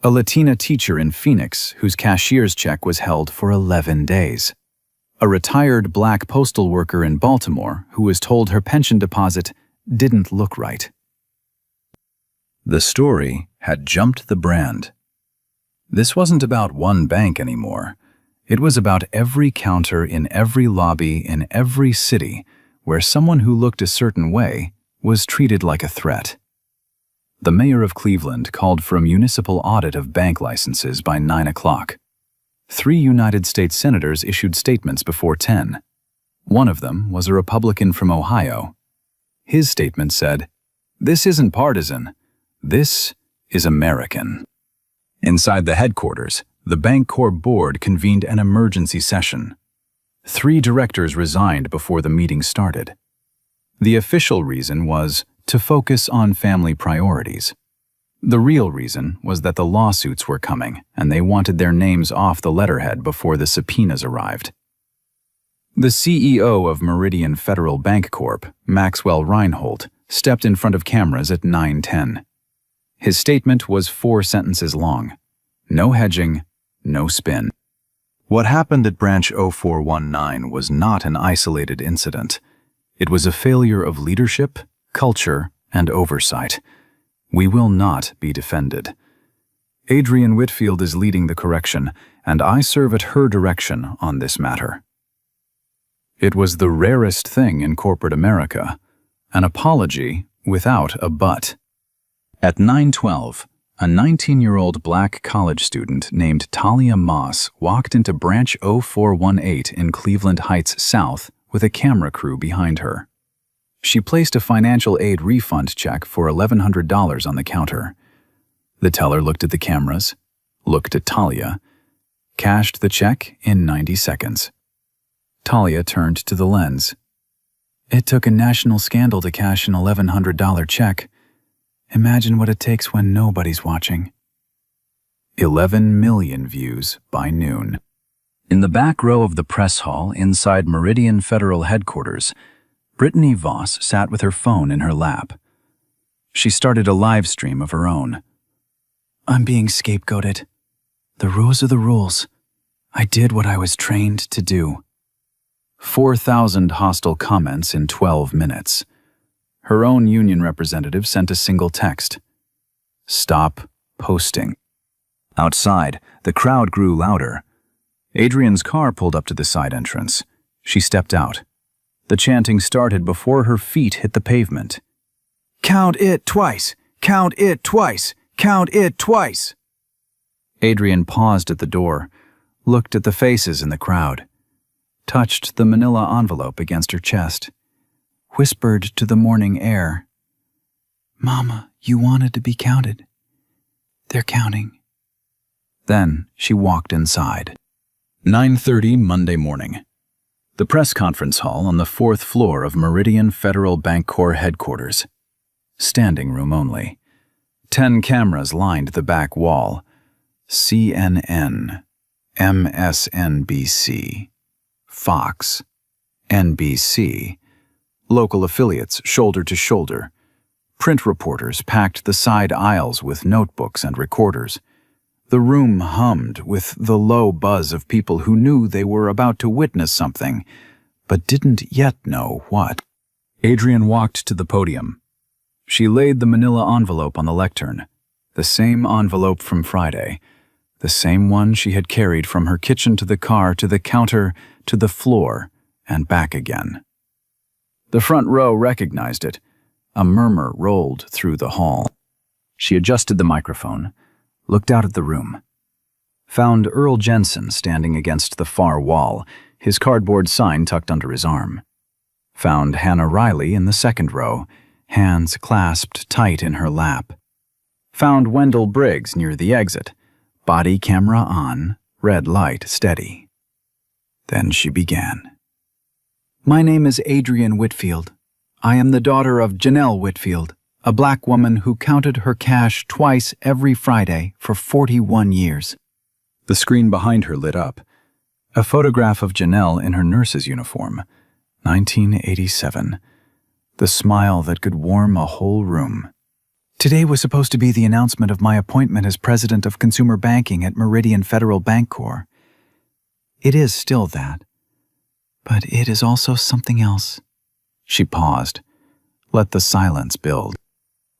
A Latina teacher in Phoenix whose cashier's check was held for 11 days. A retired black postal worker in Baltimore who was told her pension deposit didn't look right. The story had jumped the brand. This wasn't about one bank anymore. It was about every counter in every lobby in every city where someone who looked a certain way was treated like a threat. The mayor of Cleveland called for a municipal audit of bank licenses by 9 o'clock. 3 United States senators issued statements before 10. One of them was a Republican from Ohio. His statement said, "This isn't partisan. This is American." Inside the headquarters, the Bancorp board convened an emergency session. 3 directors resigned before the meeting started. The official reason was to focus on family priorities. The real reason was that the lawsuits were coming and they wanted their names off the letterhead before the subpoenas arrived. The CEO of Meridian Federal Bank Corp., Maxwell Reinhold, stepped in front of cameras at 9:10. His statement was 4 sentences long. No hedging, no spin. What happened at Branch 0419 was not an isolated incident. It was a failure of leadership, culture, and oversight. We will not be defended. Adrienne Whitfield is leading the correction, and I serve at her direction on this matter. It was the rarest thing in corporate America, an apology without a but. At 9:12, a 19-year-old black college student named Talia Moss walked into Branch 0418 in Cleveland Heights South with a camera crew behind her. She placed a financial aid refund check for $1,100 on the counter. The teller looked at the cameras, looked at Talia, cashed the check in 90 seconds. Talia turned to the lens. "It took a national scandal to cash an $1,100 check. Imagine what it takes when nobody's watching." 11 million views by noon. In the back row of the press hall inside Meridian Federal Headquarters, Brittany Voss sat with her phone in her lap. She started a live stream of her own. "I'm being scapegoated. The rules are the rules. I did what I was trained to do." 4,000 hostile comments in 12 minutes. Her own union representative sent a single text. "Stop posting." Outside, the crowd grew louder. Adrienne's car pulled up to the side entrance. She stepped out. The chanting started before her feet hit the pavement. "Count it twice! Count it twice! Count it twice!" Adrienne paused at the door, looked at the faces in the crowd, touched the manila envelope against her chest, whispered to the morning air, "Mama, you wanted to be counted. They're counting." Then she walked inside. 9:30 Monday morning. The press conference hall on the 4th floor of Meridian Federal Bancorp headquarters. Standing room only. 10 cameras lined the back wall. CNN, MSNBC, Fox, NBC, local affiliates shoulder to shoulder. Print reporters packed the side aisles with notebooks and recorders. The room hummed with the low buzz of people who knew they were about to witness something, but didn't yet know what. Adrienne walked to the podium. She laid the manila envelope on the lectern, the same envelope from Friday, the same one she had carried from her kitchen to the car to the counter to the floor and back again. The front row recognized it. A murmur rolled through the hall. She adjusted the microphone, looked out at the room, found Earl Jensen standing against the far wall, his cardboard sign tucked under his arm. Found Hannah Riley in the second row, hands clasped tight in her lap. Found Wendell Briggs near the exit, body camera on, red light steady. Then she began. "My name is Adrienne Whitfield. I am the daughter of Janelle Whitfield, a black woman who counted her cash twice every Friday for 41 years. The screen behind her lit up. A photograph of Janelle in her nurse's uniform, 1987. The smile that could warm a whole room. Today was supposed to be the announcement of my appointment as president of consumer banking at Meridian Federal Bancorp. It is still that, but it is also something else." She paused, let the silence build.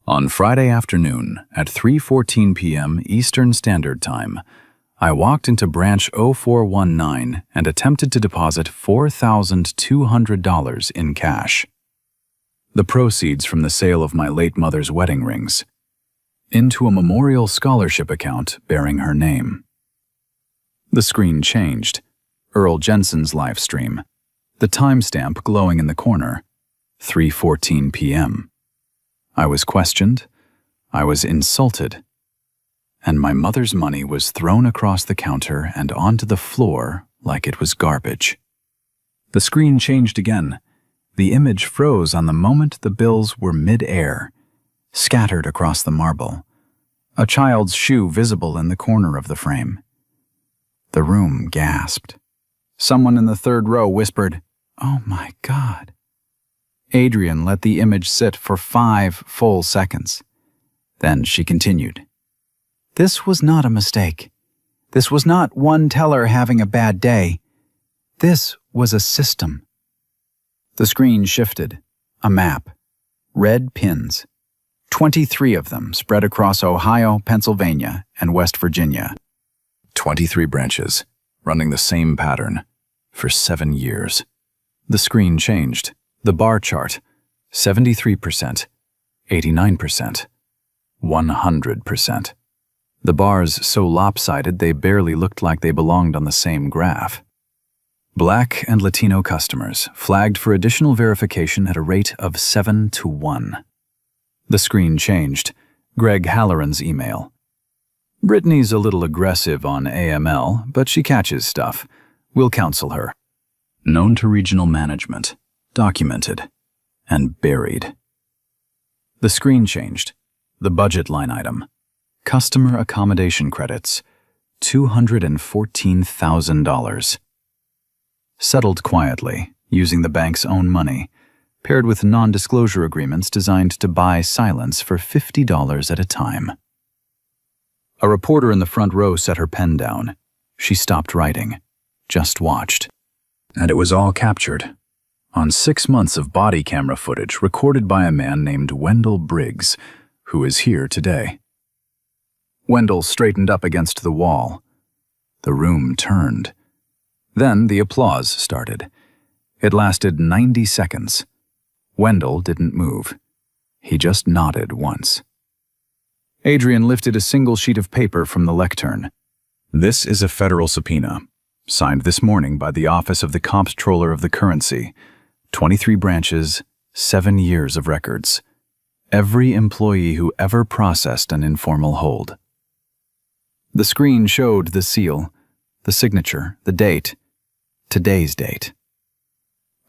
On Friday afternoon at 3:14 p.m. Eastern Standard Time, I walked into Branch 0419 and attempted to deposit $4,200 in cash. The proceeds from the sale of my late mother's wedding rings, into a memorial scholarship account bearing her name. The screen changed. Earl Jensen's live stream. the timestamp glowing in the corner, 3:14 p.m. I was questioned, I was insulted, and my mother's money was thrown across the counter and onto the floor like it was garbage. The screen changed again. The image froze on the moment the bills were mid-air, scattered across the marble, a child's shoe visible in the corner of the frame. The room gasped. Someone in the third row whispered, "Oh my God." Adrian let the image sit for 5 full seconds. Then she continued. This was not a mistake. This was not one teller having a bad day. This was a system. The screen shifted. A map. Red pins. 23 of them spread across Ohio, Pennsylvania, and West Virginia. 23 branches, running the same pattern, for 7 years. The screen changed. The bar chart, 73%, 89%, 100%. The bars so lopsided they barely looked like they belonged on the same graph. Black and Latino customers flagged for additional verification at a rate of 7 to 1. The screen changed. Greg Halloran's email. Brittany's a little aggressive on AML, but she catches stuff. We'll counsel her. Known to regional management. Documented. And buried. The screen changed. The budget line item. Customer accommodation credits. $214,000. Settled quietly, using the bank's own money, paired with non-disclosure agreements designed to buy silence for $50 at a time. A reporter in the front row set her pen down. She stopped writing, just watched. And it was all captured. On 6 months of body camera footage recorded by a man named Wendell Briggs, who is here today. Wendell straightened up against the wall. The room turned. Then the applause started. It lasted 90 seconds. Wendell didn't move. He just nodded once. Adrian lifted a single sheet of paper from the lectern. This is a federal subpoena, signed this morning by the Office of the Comptroller of the Currency. 23 branches, 7 years of records. Every employee who ever processed an informal hold. The screen showed the seal, the signature, the date. Today's date.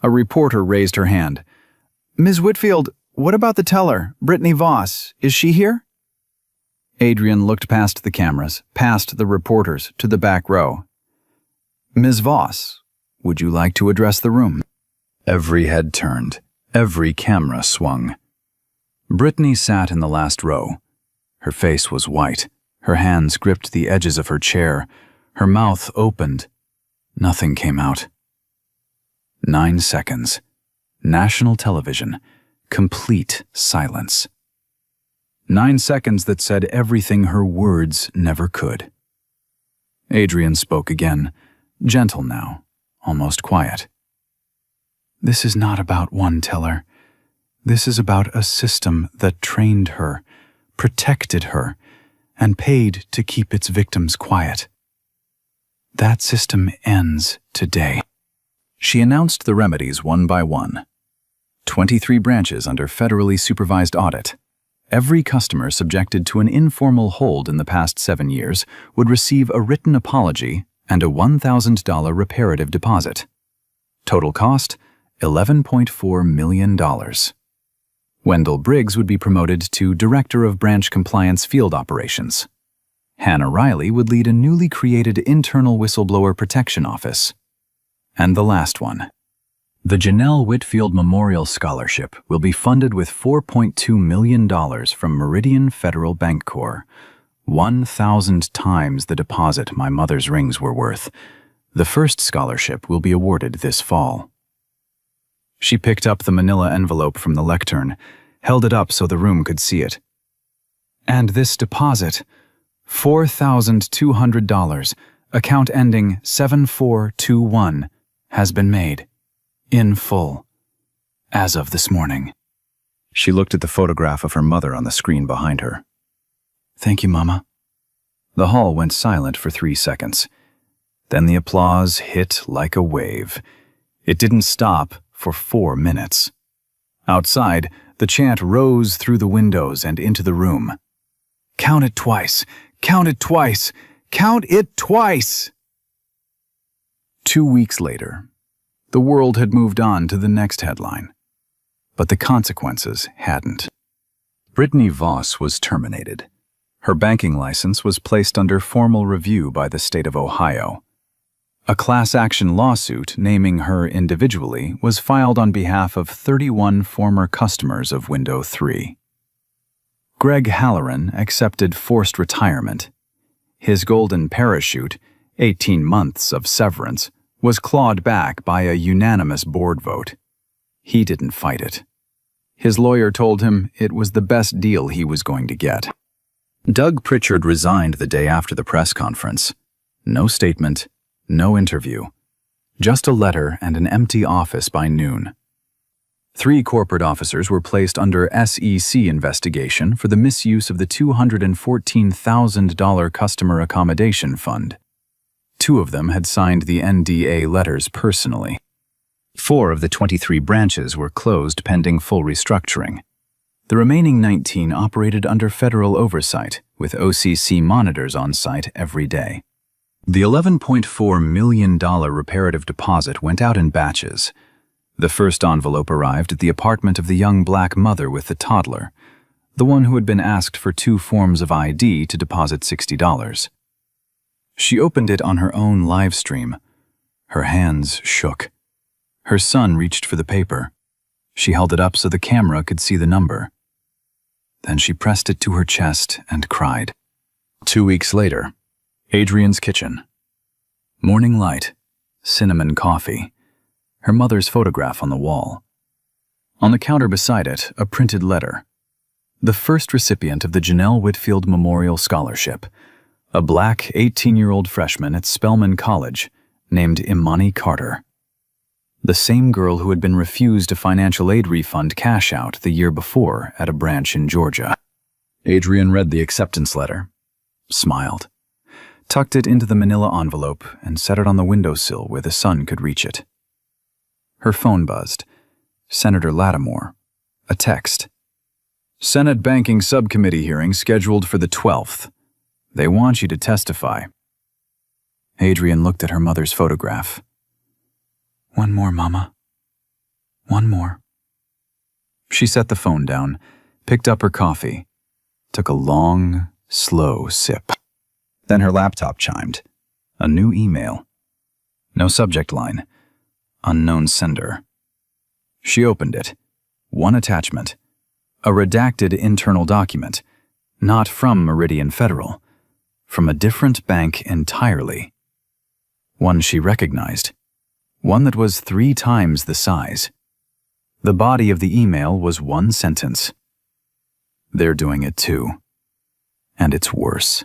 A reporter raised her hand. Ms. Whitfield, what about the teller, Brittany Voss? Is she here? Adrian looked past the cameras, past the reporters, to the back row. Ms. Voss, would you like to address the room? Every head turned. Every camera swung. Brittany sat in the last row. Her face was white. Her hands gripped the edges of her chair. Her mouth opened. Nothing came out. 9 seconds. National television. Complete silence. 9 seconds that said everything her words never could. Adrian spoke again, gentle now, almost quiet. This is not about one teller. This is about a system that trained her, protected her, and paid to keep its victims quiet. That system ends today. She announced the remedies one by one. 23 branches under federally supervised audit. Every customer subjected to an informal hold in the past 7 years would receive a written apology and a $1,000 reparative deposit. Total cost, $11.4 million. Wendell Briggs would be promoted to Director of Branch Compliance Field Operations. Hannah Riley would lead a newly created Internal Whistleblower Protection Office. And the last one. The Janelle Whitfield Memorial Scholarship will be funded with $4.2 million from Meridian Federal Bancorp, 1,000 times the deposit my mother's rings were worth. The first scholarship will be awarded this fall. She picked up the manila envelope from the lectern, held it up so the room could see it. And this deposit, $4,200, account ending 7421, has been made. In full. As of this morning. She looked at the photograph of her mother on the screen behind her. Thank you, Mama. The hall went silent for 3 seconds. Then the applause hit like a wave. It didn't stop for 4 minutes. Outside, the chant rose through the windows and into the room. Count it twice! Count it twice! Count it twice! 2 weeks later, the world had moved on to the next headline. But the consequences hadn't. Brittany Voss was terminated. Her banking license was placed under formal review by the state of Ohio. A class action lawsuit naming her individually was filed on behalf of 31 former customers of Window 3. Greg Halloran accepted forced retirement. His golden parachute, 18 months of severance, was clawed back by a unanimous board vote. He didn't fight it. His lawyer told him it was the best deal he was going to get. Doug Pritchard resigned the day after the press conference. No statement, no interview. Just a letter and an empty office by noon. 3 corporate officers were placed under SEC investigation for the misuse of the $214,000 customer accommodation fund. 2 of them had signed the NDA letters personally. 4 of the 23 branches were closed pending full restructuring. The remaining 19 operated under federal oversight, with OCC monitors on site every day. The $11.4 million reparative deposit went out in batches. The first envelope arrived at the apartment of the young black mother with the toddler, the one who had been asked for 2 forms of ID to deposit $60. She opened it on her own live stream. Her hands shook. Her son reached for the paper. She held it up so the camera could see the number. Then she pressed it to her chest and cried. 2 weeks later, Adrian's kitchen. Morning light, cinnamon coffee, her mother's photograph on the wall. On the counter beside it, a printed letter. The first recipient of the Janelle Whitfield Memorial Scholarship, a black 18-year-old freshman at Spelman College named Imani Carter. The same girl who had been refused a financial aid refund cash out the year before at a branch in Georgia. Adrian read the acceptance letter, smiled, tucked it into the manila envelope, and set it on the windowsill where the sun could reach it. Her phone buzzed. Senator Lattimore. A text. Senate Banking Subcommittee hearing scheduled for the 12th. They want you to testify. Adrian looked at her mother's photograph. One more, Mama. One more. She set the phone down, picked up her coffee, took a long, slow sip. Then her laptop chimed. A new email. No subject line. Unknown sender. She opened it. One attachment. A redacted internal document. Not from Meridian Federal. From a different bank entirely. One she recognized. One that was 3 times the size. The body of the email was one sentence. They're doing it too. And it's worse.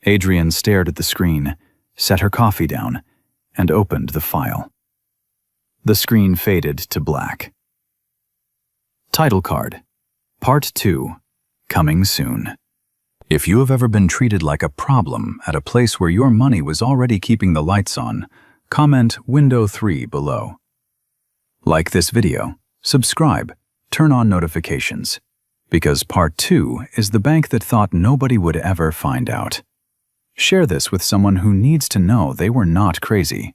Adrian stared at the screen, set her coffee down, and opened the file. The screen faded to black. Title card. Part 2. Coming soon. If you have ever been treated like a problem at a place where your money was already keeping the lights on, comment Window 3 below. Like this video, subscribe, turn on notifications, because Part 2 is the bank that thought nobody would ever find out. Share this with someone who needs to know they were not crazy,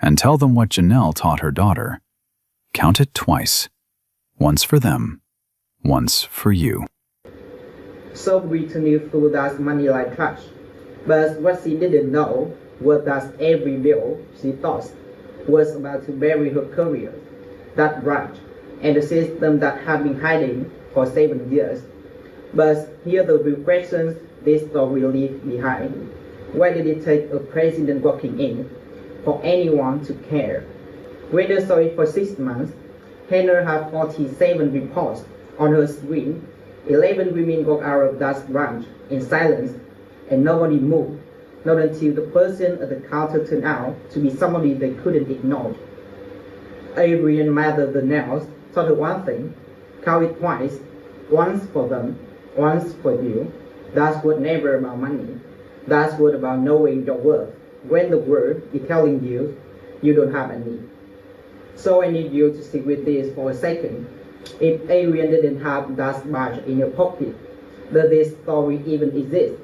and tell them what Janelle taught her daughter. Count it twice. Once for them, once for you. So Brittany threw that money like trash, but what she didn't know was that every bill she thought was about to bury her career, that branch, and the system that had been hiding for 7 years. But here are the real questions this story leaves behind. Why did it take a president walking in for anyone to care? When the story for 6 months, Hannah had 47 reports on her screen. 11 women walked out of that branch in silence, and nobody moved. Not until the person at the counter turned out to be somebody they couldn't ignore. Adrian mother the nails taught her one thing: count it twice, once for them, once for you. That's what never about money. That's what about knowing your worth when the world is telling you you don't have any. So I need you to stick with this for a second. If Adrian didn't have that badge in your pocket, does this story even exist?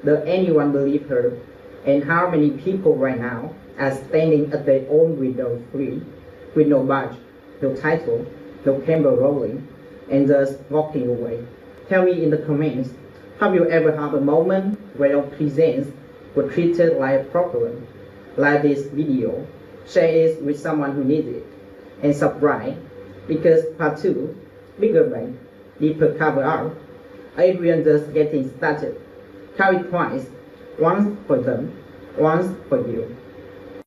Does anyone believe her? And how many people right now are standing at their own window free, with no badge, no title, no camera rolling, and just walking away? Tell me in the comments, have you ever had a moment where your presence was treated like a problem? Like this video, share it with someone who needs it, and subscribe, because part 2, bigger bang, deeper cover up. Adrian just getting started. Carry twice, once for them, once for you.